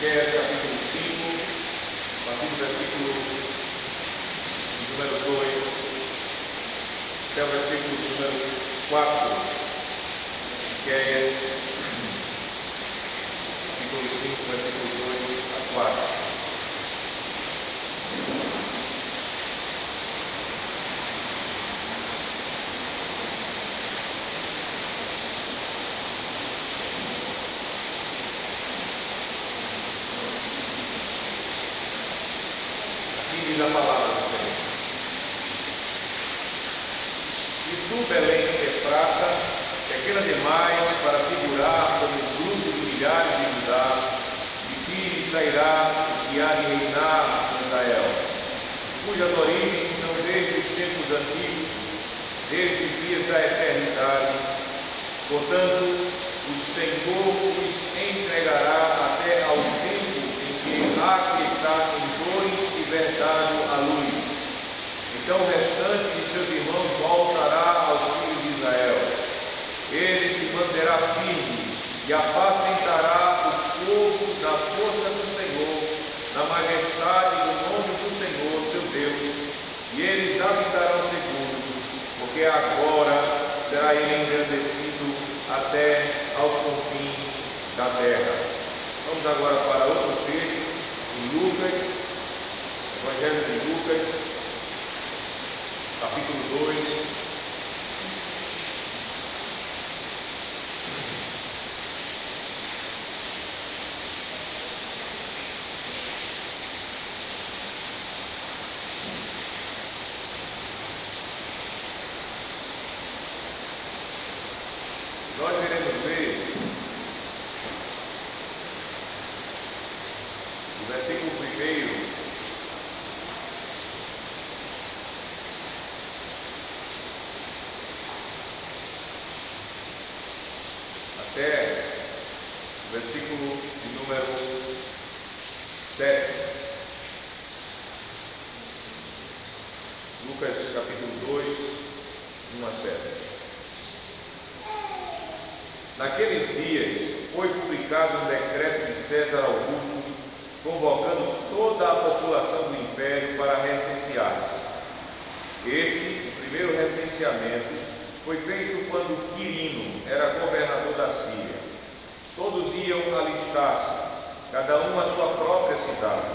Miqueias capítulo 5, a partir do versículo número 2 até o versículo número 4. Miqueias capítulo 5, versículo 2 a 4. Diz a palavra do Senhor. E tu, Belém, Efrata, pequena demais para figurar como o grupo de milhares de Judá, de ti sairá o que há de reinar em Israel, cujas origens são desde os tempos antigos, desde os dias da eternidade. Portanto, o Senhor os entregará até ao tempo em que há que estar em dores e verdade à luz. Então o restante de seus irmãos voltará aos filhos de Israel. Ele se manterá firme e apacentará o povo da força do Senhor, na majestade do nome do Senhor, seu Deus, e eles habitarão seguros, porque agora será ele engrandecido até aos confins da terra. Vamos agora para outro texto, em Lucas, Evangelho de Lucas, capítulo 2. Nós iremos ver o versículo 1 até o versículo de número 7. Lucas capítulo 2, 1 a 7. Naqueles dias foi publicado um decreto de César Augusto, convocando toda a população do império para recensear-se. Este, o primeiro recenseamento, foi feito quando Quirino era governador da Síria. Todos iam alistar-se, cada um à sua própria cidade.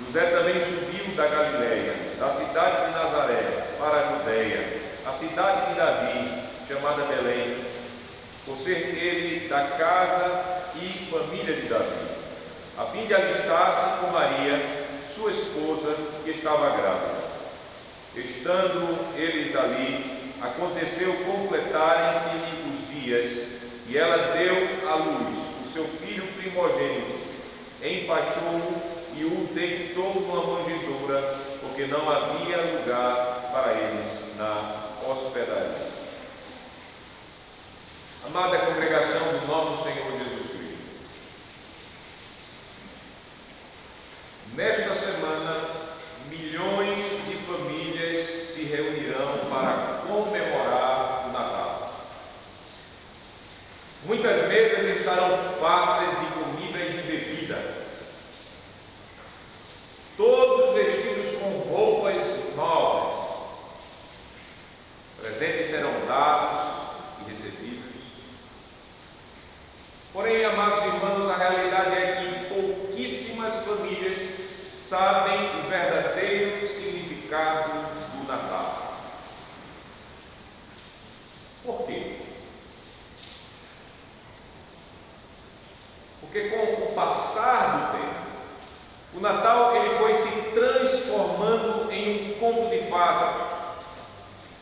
José também subiu da Galileia, da cidade de Nazaré, para a Judeia, a cidade de Davi, chamada Belém, por ser ele da casa e família de Davi, a fim de alistar-se com Maria, sua esposa, que estava grávida. Estando eles ali, aconteceu completarem-se os dias, e ela deu à luz o seu filho primogênito, empachou-o e o deitou numa manjedoura, porque não havia lugar para eles na hospedaria. Amada congregação do nosso Senhor Jesus Cristo, nesta semana, milhões de famílias se reunirão para comemorar o Natal. Muitas mesas estarão fartas de comida e de bebida, todos vestidos com roupas novas. Presentes serão dados e recebidos. Porém, amados irmãos, a realidade é que pouquíssimas famílias sabem o verdadeiro significado do Natal. Por quê? Porque com o passar do tempo, o Natal ele foi se transformando em um conto de fadas,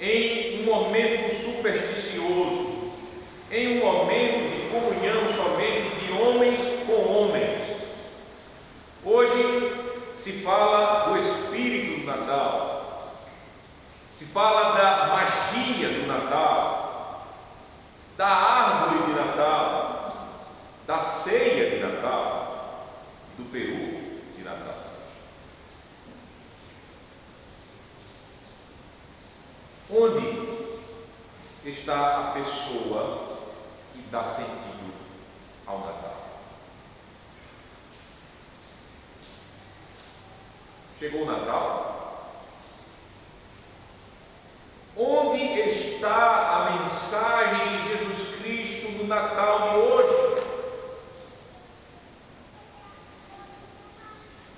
em um momento supersticioso, em um momento de comunhão somente de homens com homens. Hoje se fala do espírito do Natal, se fala da magia do Natal, da árvore de Natal, da ceia de Natal, do peru de Natal. Onde está a pessoa que dá sentido ao Natal? Chegou o Natal. Onde está a mensagem de Jesus Cristo no Natal de hoje?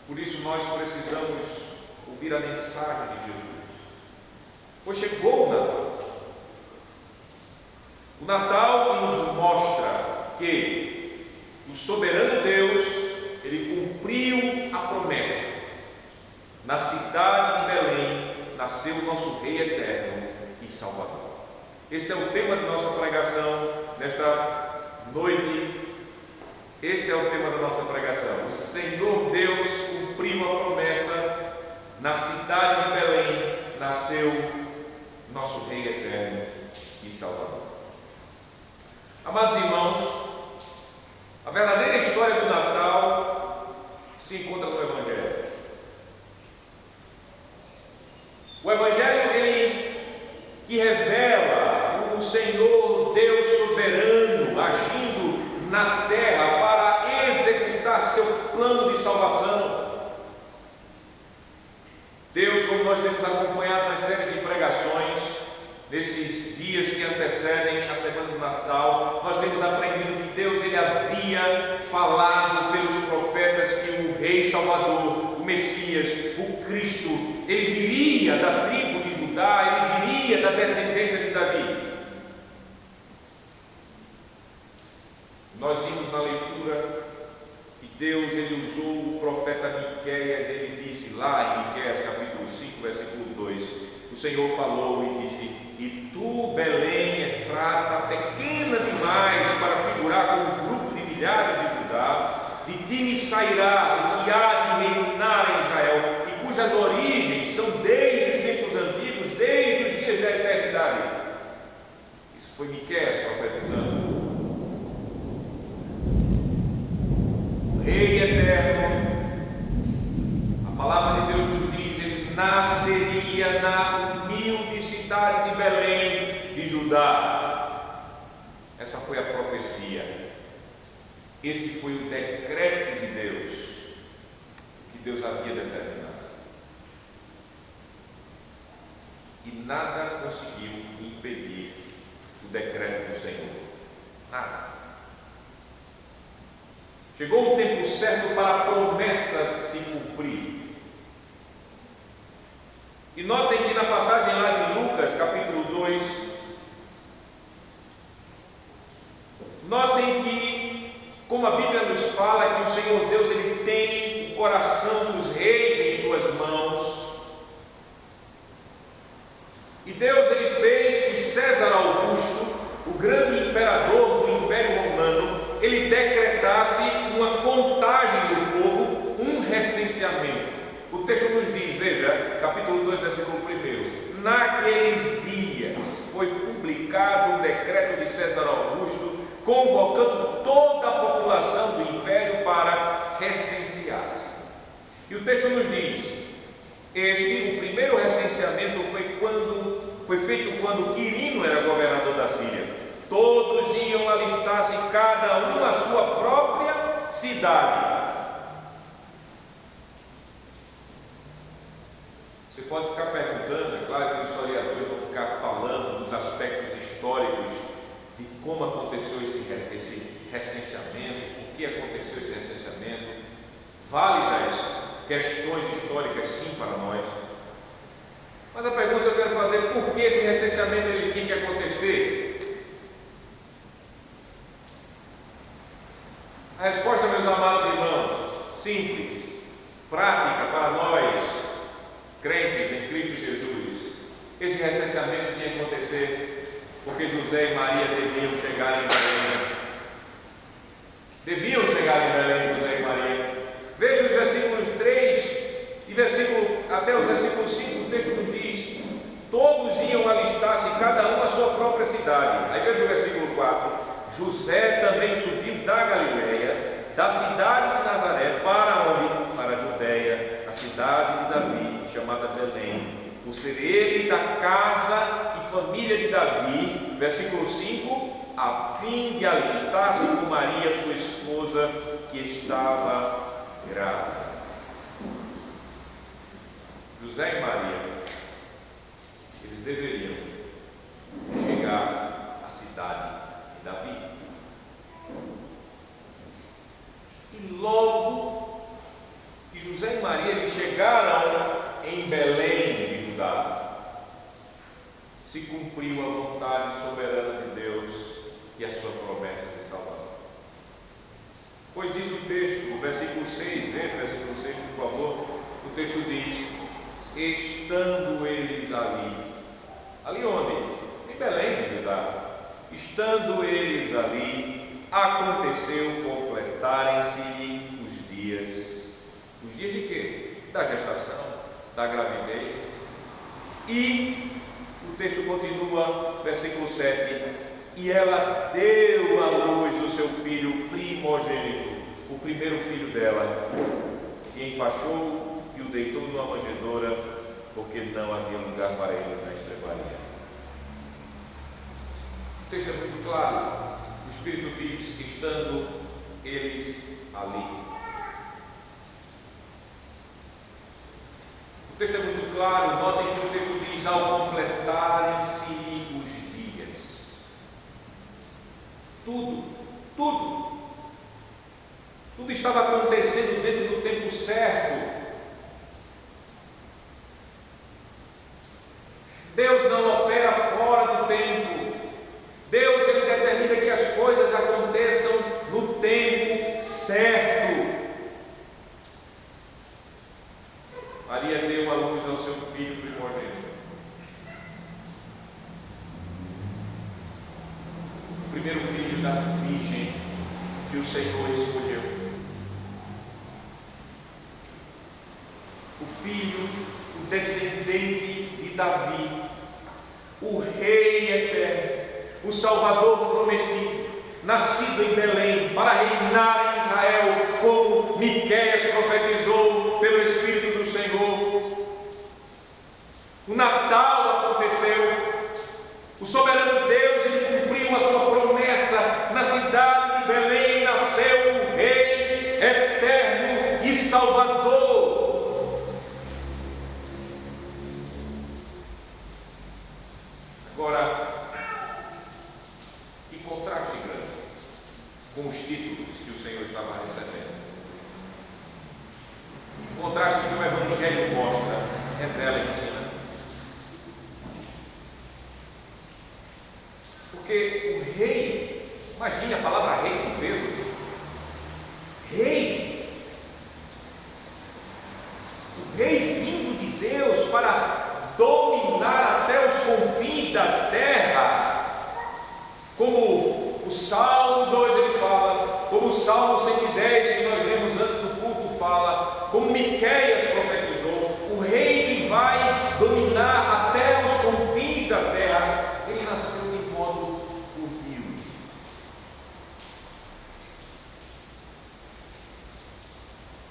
Por isso nós precisamos ouvir a mensagem de Jesus. Pois chegou o Natal. O Natal que nos mostra que o soberano Deus, ele cumpriu a promessa. Na cidade de Belém nasceu o nosso Rei Eterno e Salvador. Esse é o tema de nossa pregação nesta noite. Este é o tema da nossa pregação. O Senhor Deus cumpriu a promessa. Na cidade de Belém nasceu nosso Rei Eterno e Salvador. Amados irmãos, a verdadeira história do Natal se encontra no Evangelho. O Evangelho, ele que revela o Senhor Deus soberano agindo na terra para executar seu plano de salvação. Deus, como nós temos acompanhado nas séries de pregações, nesses dias que antecedem a semana do Natal, nós temos aprendido que Deus, ele havia falado pelos profetas que o Rei Salvador, o Messias, o Cristo, ele viria da tribo de Judá, ele viria da descendência de Davi. Nós vimos na leitura que Deus, ele usou o profeta Miqueias. Ele disse lá em Miqueias capítulo 5, versículo 2, o Senhor falou e disse: e tu, Belém, Efrata, pequena demais para figurar com um grupo de milhares de Judá, de ti me sairá o que há de reinar em Israel, e cujas origens são desde os tempos antigos, desde os dias da eternidade. Isso foi Miqueias profetizando. O Rei Eterno, a palavra de Deus nos diz, ele nasceria na humilde cidade de Belém de Judá. Essa foi a profecia. Esse foi o decreto de Deus, que Deus havia determinado. E nada conseguiu impedir o decreto do Senhor. Nada. Chegou o tempo certo para a promessa se cumprir. E notem que na passagem lá de Lucas, capítulo 2, notem que, como a Bíblia nos fala, que o Senhor Deus, ele tem o coração dos reis em suas mãos. E Deus, ele fez que César Augusto, o grande imperador do Império Romano, ele decretasse uma contagem do povo, um recenseamento. O texto nos diz, veja, capítulo 2, versículo 1: naqueles dias foi publicado o decreto de César Augusto, convocando toda a população do império para recensear-se. E o texto nos diz, o primeiro recenseamento foi feito quando Quirino era governador da Síria. Todos iam alistar-se, cada um na sua própria cidade. Você pode ficar perguntando, é claro que os historiadores vão ficar falando dos aspectos históricos de como aconteceu esse recenseamento, por que aconteceu esse recenseamento. Válidas questões históricas, sim, para nós. Mas a pergunta que eu quero fazer: por que esse recenseamento ele tinha que acontecer? A resposta, meus amados irmãos, simples, prática para nós, crentes em Cristo Jesus. Esse recenseamento tinha que acontecer porque José e Maria deviam chegar em Belém. Deviam chegar em Belém, José e Maria. Veja os versículos 3 e até o versículo 5, o texto nos diz: todos iam alistar-se, cada um à sua própria cidade. Aí veja o versículo 4: José também subiu da Galileia, da cidade de Nazaré, para onde? Para a Judeia, a cidade de Davi, chamada Belém, por ser ele da casa e família de Davi. Versículo 5: a fim de alistar-se com Maria, sua esposa, que estava grávida. José e Maria, eles deveriam chegar à cidade de Davi. E logo que José e Maria eles chegaram em Belém de Judá, se cumpriu a vontade soberana de Deus e a sua promessa de salvação. Pois diz o texto, o versículo 6, veja o versículo 6, por favor, o texto diz: estando eles ali onde? Em Belém de Judá. Estando eles ali, aconteceu completarem-se os dias. Os dias de quê? Da gestação, da gravidez. E o texto continua, versículo 7: e ela deu à luz o seu filho primogênito, o primeiro filho dela, e enfaixou e o deitou numa manjedoura, porque não havia lugar para ele na estrebaria. O texto é muito claro. O Espírito diz: estando eles ali. O texto é muito claro. Notem que o texto diz: ao completarem-se os dias. Tudo estava acontecendo dentro do tempo certo. Deus não opera fora do tempo. Deus, ele determina que as coisas aconteçam no tempo certo. Maria deu à luz ao seu filho primogênito. O primeiro filho da virgem que o Senhor escolheu. O filho, o descendente de Davi, o Rei eterno, o Salvador prometido, nascido em Belém para reinar em Israel, como Miqueias profetizou pelo Espírito do Senhor. O Natal aconteceu. O soberano Deus, ele cumpriu a sua promessa. Na cidade de Belém nasceu o Rei eterno e Salvador. Agora, que contraste grande com os títulos que o Senhor estava recebendo. O contraste que o Evangelho mostra, revela, ensina. Porque o rei, imagine a palavra rei com peso. Rei. O rei vindo de Deus para dominar até os confins da terra, como o Salmo 2 ele fala, como o Salmo 110 que nós lemos antes do culto fala, como Miqueias profetizou, o rei que vai dominar até os confins da terra, ele nasceu de modo humilde.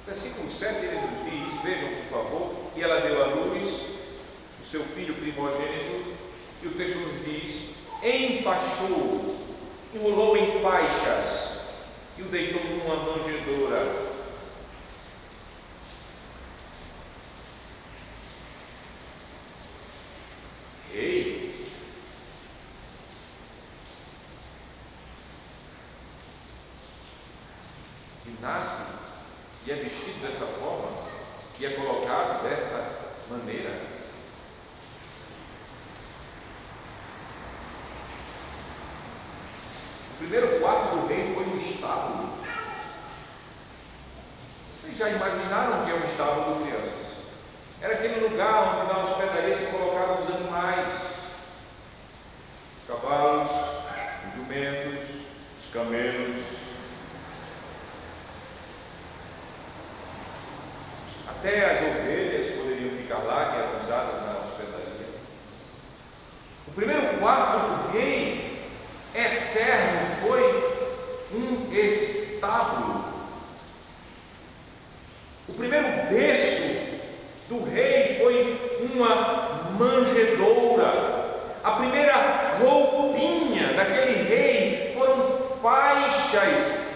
Versículo 7 ele nos diz, vejam por favor, e ela deu à luz o seu filho primogênito, e o texto nos diz: enfaixou, enrolou em faixas e o deitou numa manjedoura. Ei! Que nasce e é vestido dessa forma e é colocado dessa maneira. O primeiro quarto do rei foi um estábulo. Vocês já imaginaram o que é um estábulo, crianças? Era aquele lugar onde na hospedaria se colocavam os animais, os cavalos, os jumentos, os camelos. Até as ovelhas poderiam ficar lá, que eram usadas na hospedaria. O primeiro quarto do rei eterno foi um estábulo. O primeiro berço do rei foi uma manjedoura. A primeira roupinha daquele rei foram faixas,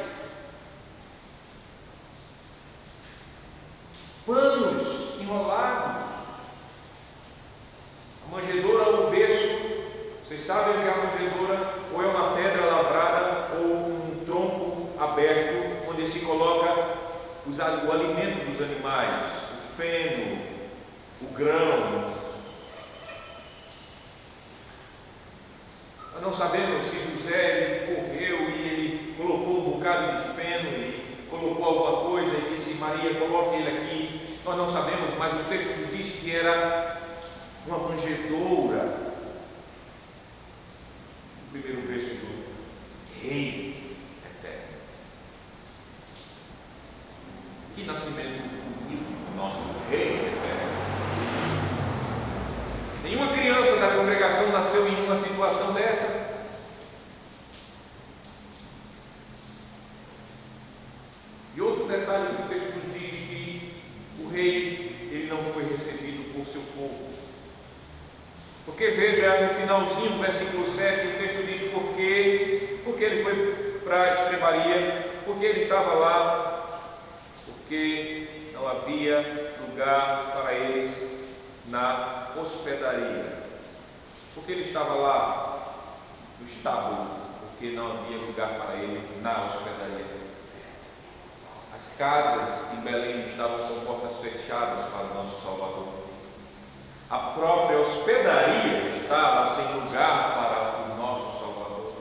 panos enrolados. sabem o que é uma manjedoura? Ou é uma pedra lavrada ou um tronco aberto, onde se coloca o alimento dos animais, o feno, o grão. Nós não sabemos se José ele correu e ele colocou um bocado de feno e colocou alguma coisa e disse: Maria, coloque ele aqui. Nós não sabemos, mas o texto nos diz que era uma manjedoura. O primeiro verso do Rei Eterno. Que nascimento bonito, nosso Rei Eterno. Nenhuma criança da congregação nasceu em uma situação dessa. E outro detalhe que o texto nos diz que o rei ele não foi recebido por seu povo. Porque veja no finalzinho do versículo 7, o texto diz porque ele foi para a estrebaria, porque ele estava lá, porque não havia lugar para eles na hospedaria. Porque ele estava lá no estábulo, porque não havia lugar para ele na hospedaria. As casas em Belém estavam com portas fechadas para o nosso Salvador. A própria hospedaria estava sem lugar para o nosso Salvador.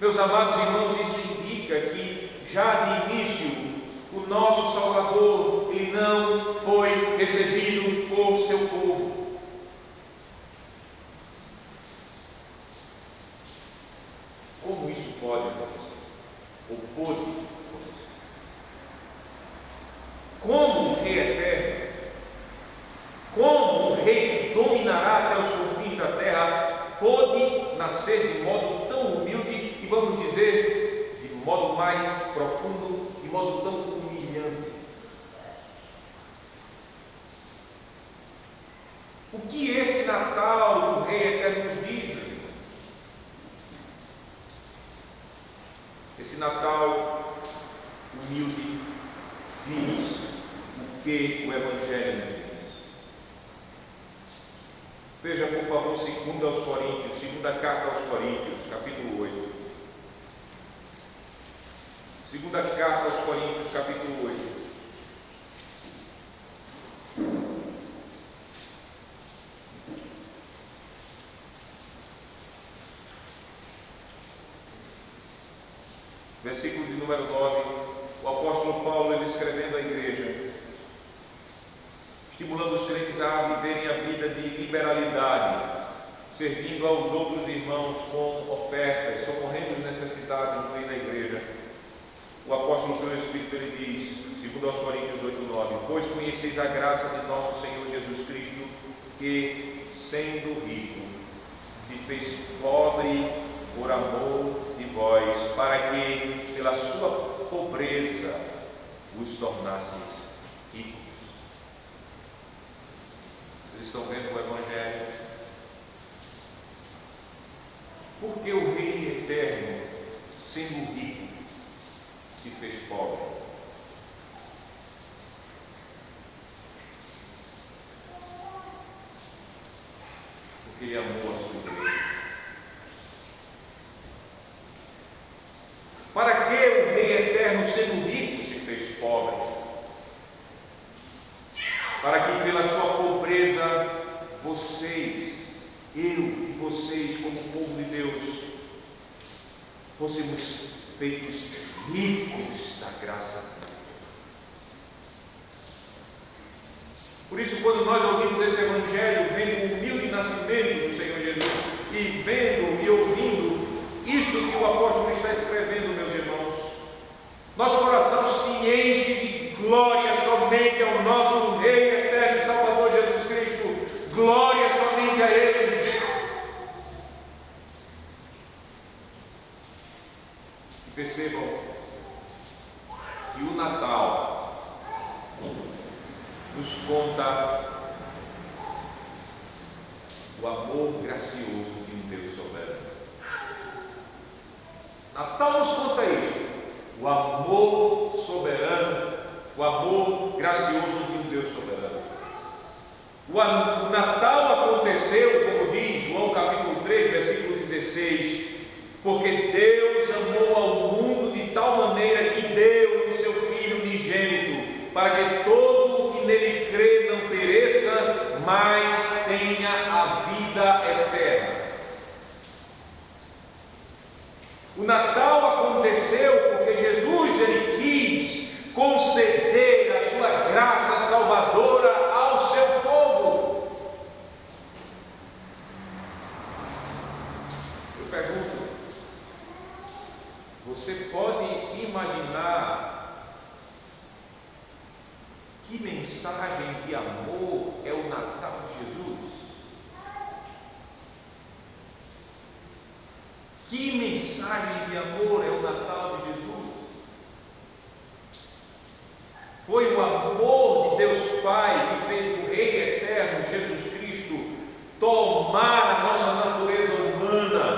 Meus amados irmãos, isso indica que já de início o nosso Salvador ele não foi recebido por seu povo. Como isso pode acontecer? Ou pôde acontecer? Como o Rei Eterno, como o Rei que dominará até os confins da terra, pôde nascer de modo tão humilde e, vamos dizer, de modo mais profundo, de modo tão humilhante? O que esse Natal do Rei Eterno nos diz, meus irmãos? Esse Natal humilde diz o que o Evangelho nos diz. Veja, por favor, 2 aos Coríntios, segunda carta aos Coríntios, capítulo 8. Segunda carta aos Coríntios, capítulo 8. Versículo de número 9, o apóstolo Paulo, ele escrevendo à igreja, estimulando os crentes a viverem a vida de liberalidade, servindo aos outros irmãos com ofertas, socorrendo os necessitados, incluindo a igreja. O apóstolo pelo Espírito, ele diz, segundo aos Coríntios 8, 9, pois conheceis a graça de nosso Senhor Jesus Cristo, que, sendo rico, se fez pobre por amor de vós, para que, pela sua pobreza, vos tornasseis ricos. Vocês estão vendo o Evangelho? Porque o Rei Eterno, sendo rico, se fez pobre. Porque ele amou a sua igreja. Para que o Rei Eterno, sendo rico, se fez pobre? Para que pela sua pobreza vocês, eu e vocês, como povo de Deus, fôssemos feitos ricos da graça. Por isso, quando nós ouvimos esse Evangelho, vendo o humilde nascimento do Senhor Jesus, e vendo e ouvindo isso que o apóstolo está escrevendo, meus irmãos, nosso coração se enche de glória somente ao nosso Rei Eterno e Salvador Jesus Cristo. Glória somente a Ele. E percebam que o Natal nos conta o amor gracioso de um Deus soberano. Natal nos conta isso, o amor soberano, o amor gracioso de um Deus soberano. O Natal aconteceu, como diz João capítulo 3, versículo 16, 16: porque Deus amou ao mundo de tal maneira que deu o seu Filho unigênito, para que todo o que nele crê não pereça, mas tenha a vida eterna. O Natal aconteceu porque Jesus ele quis conceder a sua graça salvadora ao seu povo. Eu pergunto, você pode imaginar que mensagem de amor é o Natal de Jesus? Que mensagem de amor é o Natal de Jesus? Foi o amor de Deus Pai que fez o Rei Eterno, Jesus Cristo, tomar a nossa natureza humana,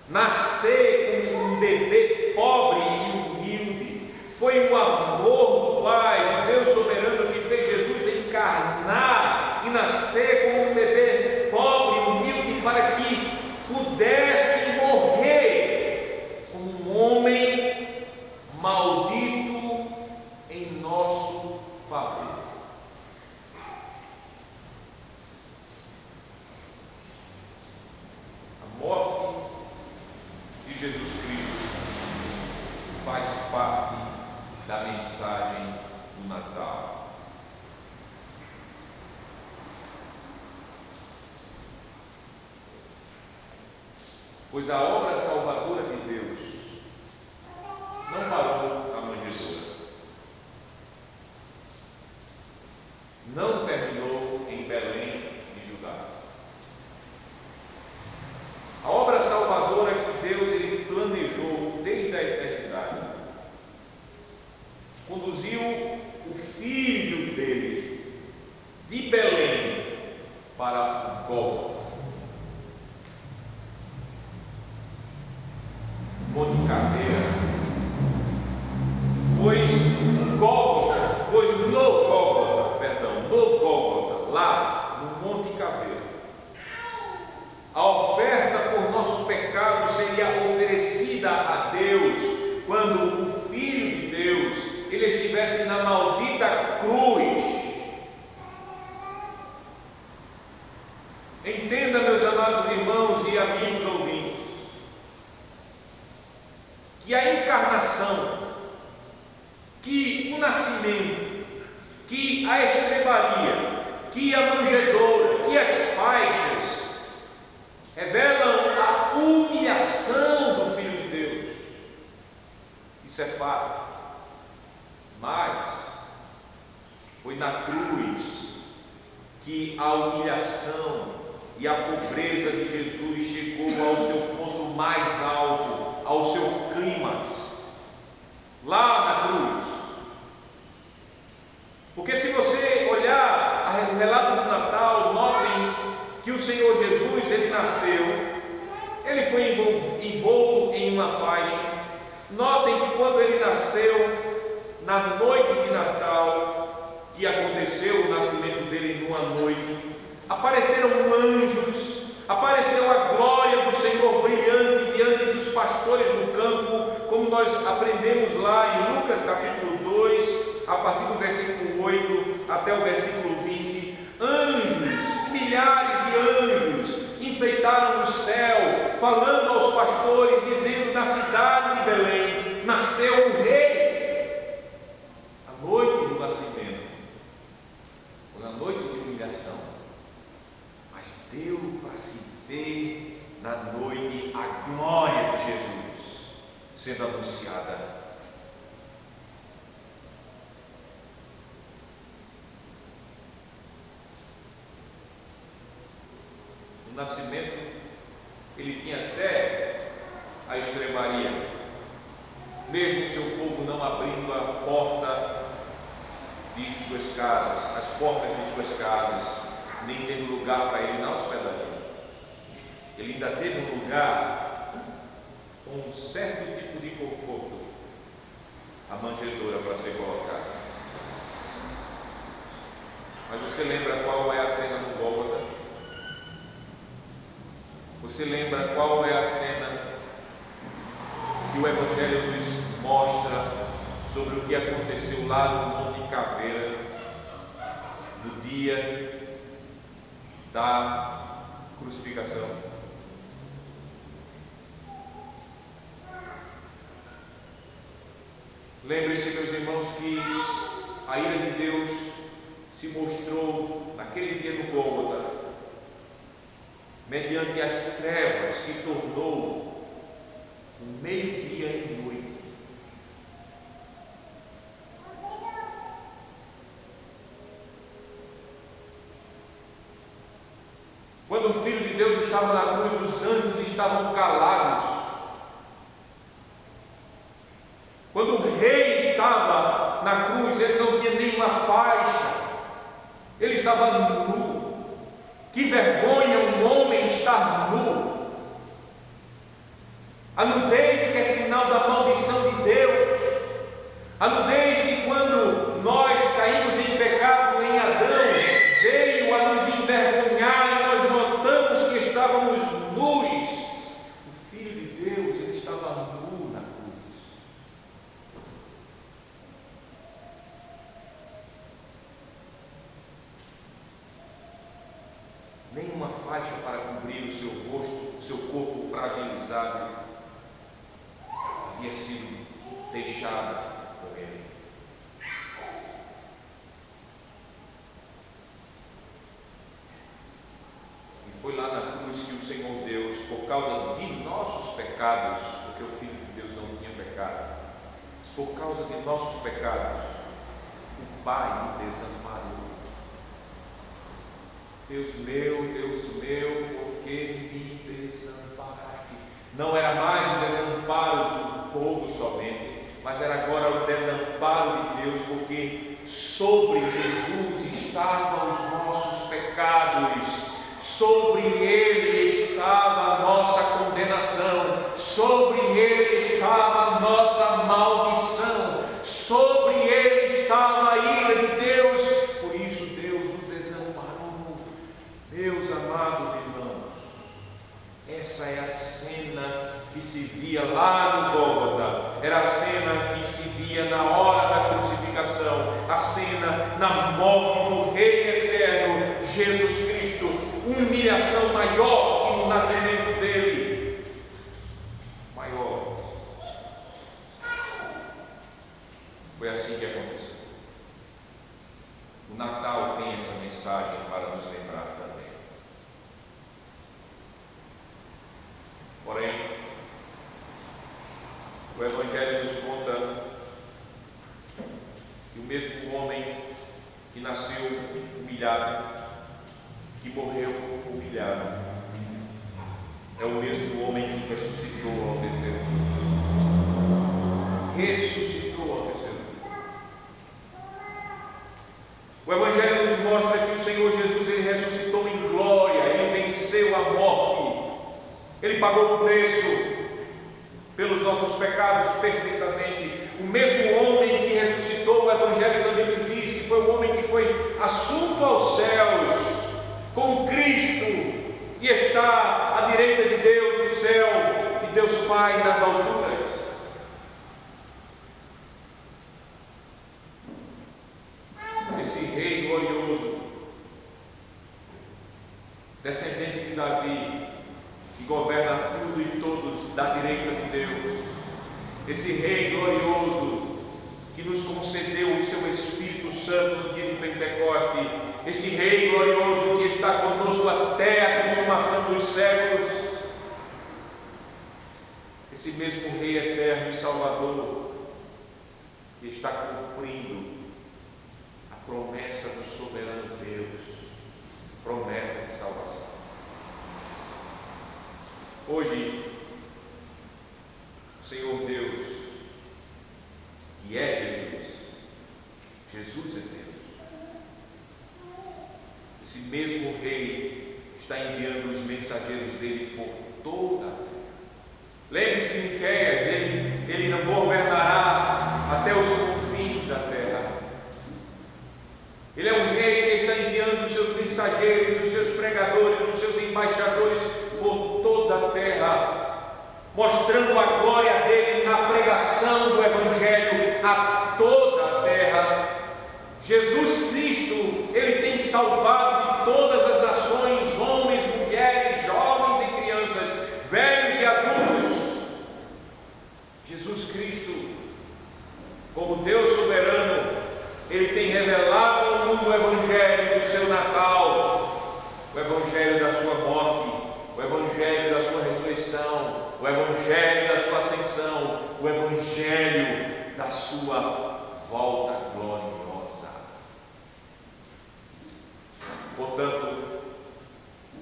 nascer como um bebê pobre e humilde. Foi o amor do Pai, de Deus soberano, que fez Jesus encarnar e nascer como um bebê pobre e humilde, para que pudesse morrer como um homem maldito em nosso favor. A morte de Jesus Cristo faz parte da mensagem do Natal. Pois a obra salvadora de Deus não parou na manjedoura, não terminou em Belém de Judá. A obra salvadora que Deus ele planejou desde a eternidade conduziu o Filho dele de Belém para Gólgota, Monte Caveira, pois no Gólgota, lá no Monte Caveira, a oferta por nosso pecado seria oferecida a Deus quando o Filho de Deus ele estivesse na maldita cruz. Entenda, meus amados irmãos e amigos ouvintes, que a encarnação, que o nascimento, que a estrebaria, que a manjedoura, que as faixas revelam a humilhação do Filho de Deus. Isso é fato. Mas foi na cruz que a humilhação e a pobreza de Jesus chegou ao seu ponto mais alto, ao seu clímax, lá na cruz. Porque se você olhar o relato do Natal, notem que o Senhor Jesus, ele nasceu, ele foi envolto em uma faixa. Notem que quando ele nasceu, na noite de Natal, que aconteceu o nascimento dele numa noite, apareceram anjos, apareceu a glória do Senhor brilhante diante dos pastores no campo, como nós aprendemos lá em Lucas capítulo 2, a partir do versículo 8 até o versículo 20. Anjos, milhares de anjos, enfeitaram o céu, falando aos pastores, dizendo: na cidade de Belém nasceu um rei. A noite do nascimento, ou na noite de humilhação, mas deu para se ver na noite a glória de Jesus sendo anunciada. No nascimento, ele tinha até a estrebaria, mesmo seu povo não abrindo a porta de suas casas, as portas de suas casas, nem tendo lugar para ele na hospedaria. Ele ainda teve um lugar com um certo tipo de conforto, a manjedoura para ser colocada. Mas você lembra qual é a cena do Gólgota? Você lembra qual é a cena que o Evangelho nos mostra sobre o que aconteceu lá no Monte Caveira, no dia da crucificação? Lembre-se, meus irmãos, que a ira de Deus se mostrou naquele dia no Gólgota, mediante as trevas que tornou o meio-dia em noite. Quando o Filho de Deus estava na cruz, os anjos estavam calados. Quando o rei estava na cruz, ele não tinha nenhuma faixa, ele estava nu. Que vergonha um homem estar nu! A nudez que é sinal da maldição de Deus, a nudez que quando nós caímos em pecado em Adão, veio a nos envergonhar e nós notamos que estávamos nus. O Filho de Deus, ele estava nu na cruz. Nenhuma faixa para cobrir o seu rosto, o seu corpo fragilizado havia sido deixada por ele. E foi lá na cruz que o Senhor Deus, por causa de nossos pecados, porque o Filho de Deus não tinha pecado, por causa de nossos pecados, o Pai o desamparou. Deus meu, por que me desamparaste? Não era mais o desamparo do povo somente, mas era agora o desamparo de Deus, porque sobre Jesus estavam os nossos pecados, sobre ele estava a nossa condenação, sobre ele estava a nossa maldição, sobre ele estava a ira de Deus. Por isso Deus o desamparou. Meus amados irmãos, essa é a cena que se via lá no Gólgota, era a cena que se via na hora da crucificação, a cena na morte do Rei Eterno, Jesus Cristo, humilhação maior que no nascimento dele, maior. Foi assim que aconteceu. O Natal tem essa mensagem para nos lembrar também. Porém, o Evangelho nos conta que o mesmo homem que nasceu humilhado, que morreu humilhado, é o mesmo homem que ressuscitou ao terceiro dia. Ressuscitou ao terceiro dia. O Evangelho nos mostra que o Senhor Jesus, ele ressuscitou em glória, ele venceu a morte. Ele pagou o preço pelos nossos pecados perfeitamente. O mesmo homem que ressuscitou, o Evangelho também nos diz que foi o homem que foi assunto aos céus com Cristo e está à direita de Deus no céu e Deus Pai nas alturas. Esse Rei glorioso, descendente de Davi, que governa tudo e todos da direita de Deus, esse Rei glorioso que nos concedeu o seu Espírito Santo no dia de Pentecoste, este Rei glorioso que está conosco até a consumação dos séculos, esse mesmo Rei eterno e Salvador que está cumprindo a promessa do soberano Deus, promessa de salvação. Hoje, o Senhor Deus, que é Jesus é Deus, esse mesmo Rei está enviando os mensageiros dele por toda a terra. Lembre-se de Miqueias, ele não governará até os confins da terra. Ele é um Rei que está enviando os seus mensageiros, os seus pregadores, os seus embaixadores por toda a terra, mostrando a glória dele na pregação do Evangelho a toda a terra. Jesus Cristo, ele tem salvado de todas as nações, homens, mulheres, jovens e crianças, velhos e adultos. Jesus Cristo, como Deus soberano, ele tem revelado ao mundo o Evangelho do seu Natal, o Evangelho da sua morte, o Evangelho da sua ressurreição, o Evangelho da sua ascensão, o Evangelho da sua volta gloriosa. Portanto,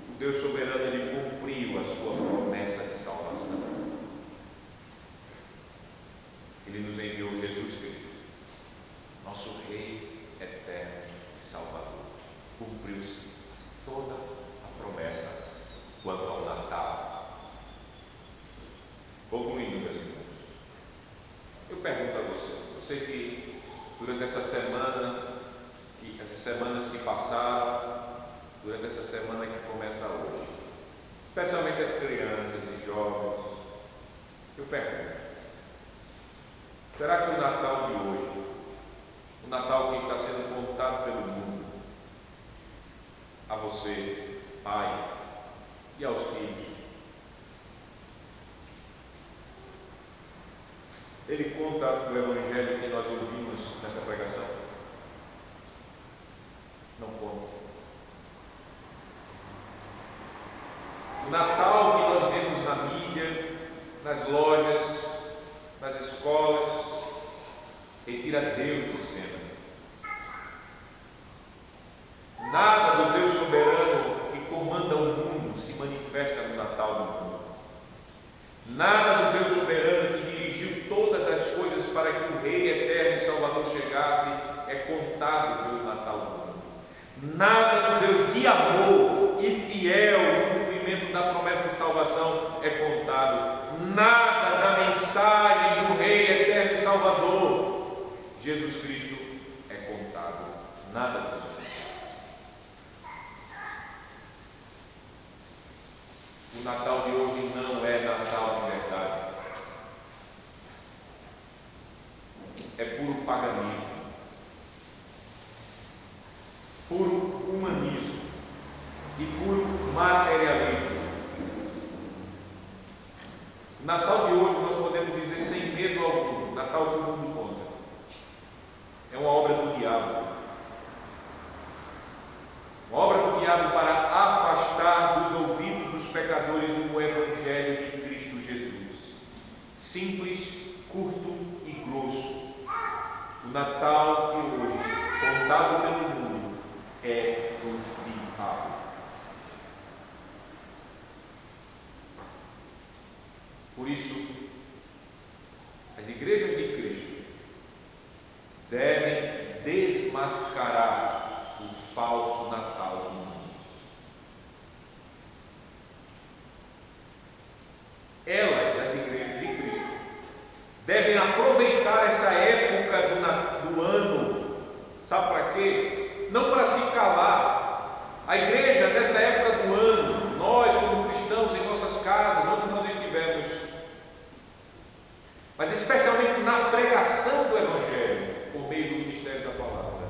o Deus soberano, ele cumpriu a sua promessa de salvação. Ele nos enviou Jesus Cristo, nosso Rei eterno e Salvador. Cumpriu-se toda a promessa quanto ao Natal. Concluindo, meus irmãos, eu pergunto a você que durante essas semanas que passaram, durante essa semana que começa hoje, especialmente as crianças e jovens, eu pergunto: será que o Natal de hoje, o Natal que está sendo contado pelo mundo, a você, pai, e aos filhos, ele conta o Evangelho que nós ouvimos nessa pregação? Não conta. O Natal que nós vemos na mídia, nas lojas, nas escolas, retira Deus de cena. Nada do Deus soberano que comanda o mundo se manifesta no Natal do mundo. Nada do Deus soberano que dirigiu todas as coisas para que o Rei eterno e Salvador chegasse é contado pelo Natal do mundo. Nada do Deus de amor e fiel no cumprimento da promessa de salvação é contado. Nada da mensagem do Rei eterno e Salvador, Jesus Cristo, é contado. Nada disso. O Natal de hoje não é Natal de verdade. É puro paganismo, puro humanismo e puro materialismo. O Natal de hoje nós podemos dizer sem medo algum, Natal que o mundo conta, é uma obra do diabo. Uma obra do diabo para afastar dos ouvidos dos pecadores o Evangelho de Cristo Jesus. Simples, curto e grosso. O Natal de hoje, contado pelo mundo, é do diabo. Por isso, as igrejas de Cristo devem desmascarar o falso Natal do mundo. Elas, as igrejas de Cristo, devem aproveitar essa época do ano, sabe para quê? Não para se calar. A igreja, nessa época do ano, nós como cristãos em nossas casas, onde nós estivermos, mas especialmente na pregação do Evangelho, por meio do ministério da palavra,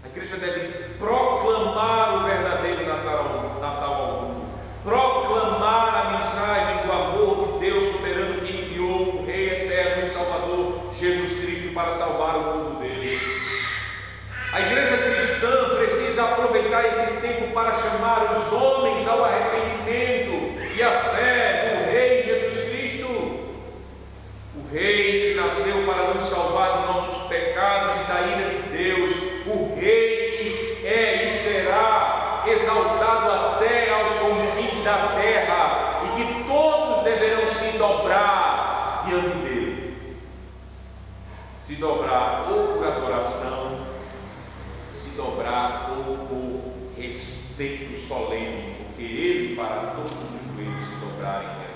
a igreja deve proclamar o verdadeiro Natal ao mundo, proclamar a mensagem do amor de Deus soberano que enviou o Rei eterno e Salvador Jesus Cristo para salvar o mundo dele. A igreja cristã precisa aproveitar esse tempo para chamar os homens ao arrependimento e à fé no Rei Jesus Cristo, o Rei que nasceu para nos salvar dos nossos pecados e da ira de Deus, o Rei que é e será exaltado até aos confins da terra e que todos deverão se dobrar diante dele. Se dobrar ou por adoração, se dobrar ou por respeito solene, porque ele fará todos os joelhos se dobrarem diante dele.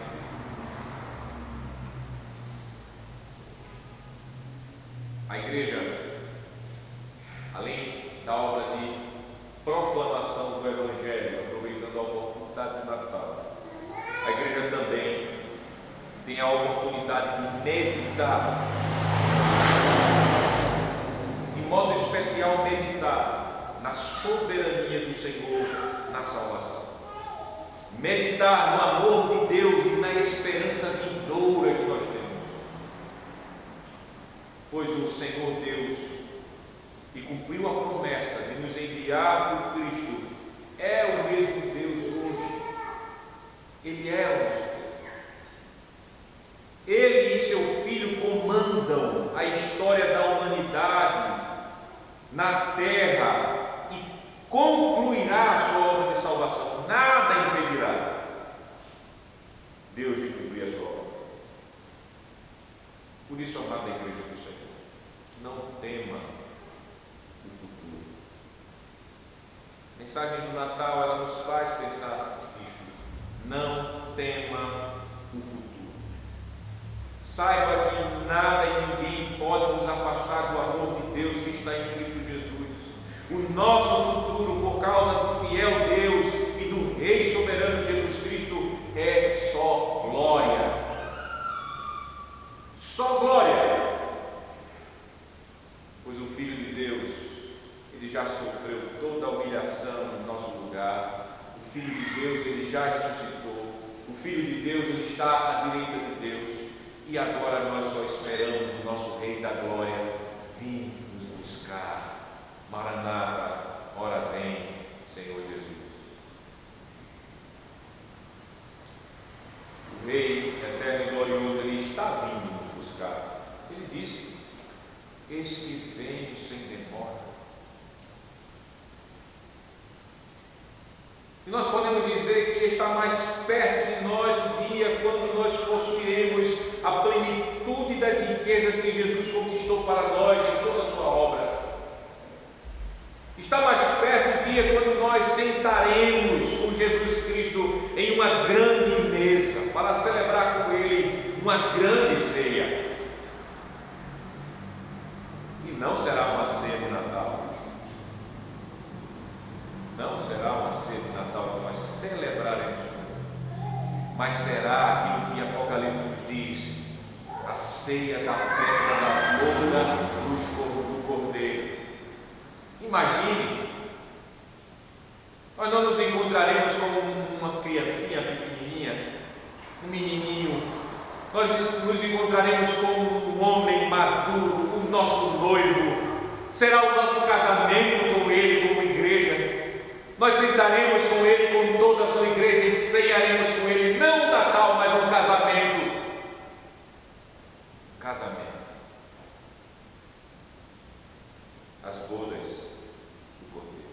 A igreja, além da obra de proclamação do Evangelho, aproveitando a oportunidade do Natal, tem a oportunidade de meditar, de modo especial meditar na soberania do Senhor na salvação, meditar no amor de Deus e na esperança vindoura que nós temos, pois o Senhor Deus, que cumpriu a promessa de nos enviar por Cristo, é o mesmo Deus hoje. Ele é o nosso Deus. Ele e seu Filho comandam a história da humanidade na terra e concluirá a sua obra de salvação. Nada impedirá Deus de cumprir a sua obra. Por isso, amada igreja do Senhor, não tema o futuro. A mensagem do Natal, ela nos faz pensar nisso. Não tema o futuro. Saiba que nada e ninguém pode nos afastar do amor de Deus que está em Cristo Jesus. O nosso futuro, por causa do fiel Deus e do Rei soberano Jesus Cristo, é só glória. Só glória. Pois o Filho de Deus, ele já sofreu toda a humilhação em nosso lugar. O Filho de Deus, ele já ressuscitou. O Filho de Deus, ele está à direita de Deus. E agora nós só esperamos o nosso Rei da Glória vir nos buscar. Maranata, ora vem, Senhor Jesus. O Rei eterno e glorioso, ele está vindo nos buscar. Ele disse: eis que venho sem demora. E nós podemos dizer que ele está mais perto de nós dia quando nós possuiremos a plenitude das riquezas que Jesus conquistou para nós em toda a sua obra. Está mais perto do dia quando nós sentaremos com Jesus Cristo em uma grande mesa para celebrar com Ele uma grande ceia. E não será uma ceia de Natal. Não será uma ceia de Natal que nós celebraremos, mas será aquilo que Apocalipse nos diz, a ceia da festa da boda do Cordeiro. Imagine, nós não nos encontraremos como uma criancinha pequenininha, um menininho. Nós nos encontraremos como um homem maduro, o nosso noivo. Será o nosso casamento com Ele como igreja. Nós sentaremos com Ele, com toda a sua igreja, e ceiaremos com Ele, não um Natal, mas um casamento. Casamento. As bodas do Cordeiro.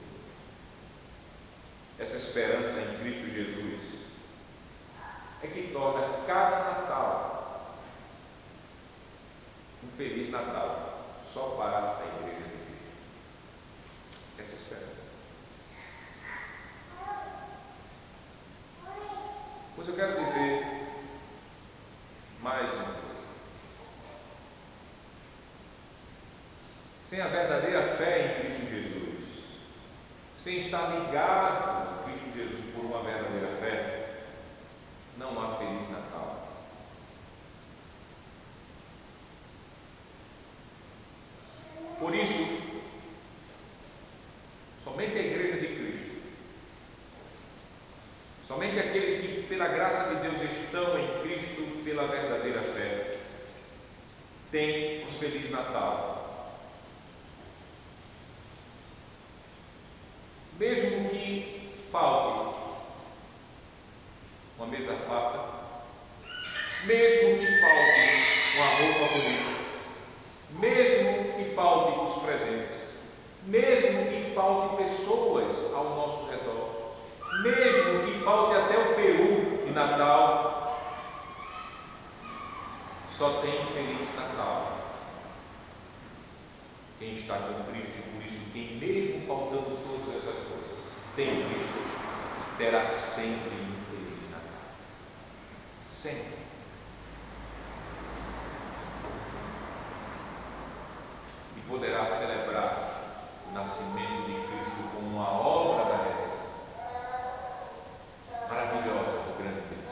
Essa esperança em Cristo Jesus é que torna cada Natal um feliz Natal, só para a igreja de Cristo. Essa esperança. Pois eu quero dizer mais uma coisa. Sem a verdadeira fé em Cristo Jesus, sem estar ligado a Cristo Jesus por uma verdadeira fé, não há Feliz Natal. Por isso, somente a igreja de Cristo, somente aqueles que pela graça de Deus estão em Cristo pela verdadeira fé, têm um Feliz Natal. Mesmo que falte uma mesa farta, mesmo que falte uma roupa bonita, mesmo que falte os presentes, mesmo que falte pessoas ao nosso redor, mesmo que falte até o peru de Natal, só tem Feliz Natal quem está com Cristo. E por isso, quem mesmo faltando todas essas coisas tem Cristo, terá sempre um Feliz Natal. Sempre. E poderá celebrar o nascimento de Cristo como uma obra da redenção maravilhosa do grande Deus.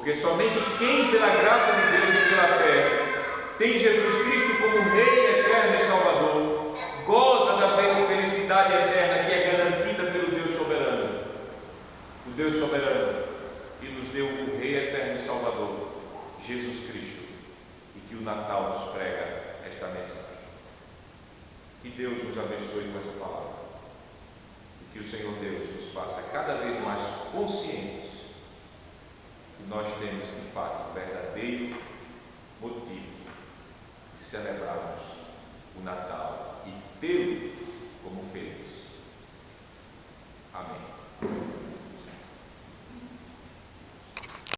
Porque somente quem, pela graça de Deus e pela fé, tem Jesus Cristo como Rei eterno e Salvador, goza da felicidade eterna que é garantida pelo Deus soberano. O Deus soberano que nos deu o Rei eterno e Salvador, Jesus Cristo, e que o Natal nos prega esta mensagem. Que Deus nos abençoe com essa palavra. E que o Senhor Deus nos faça cada vez mais conscientes que nós temos, de fato, um verdadeiro motivo de celebrarmos o Natal e pelo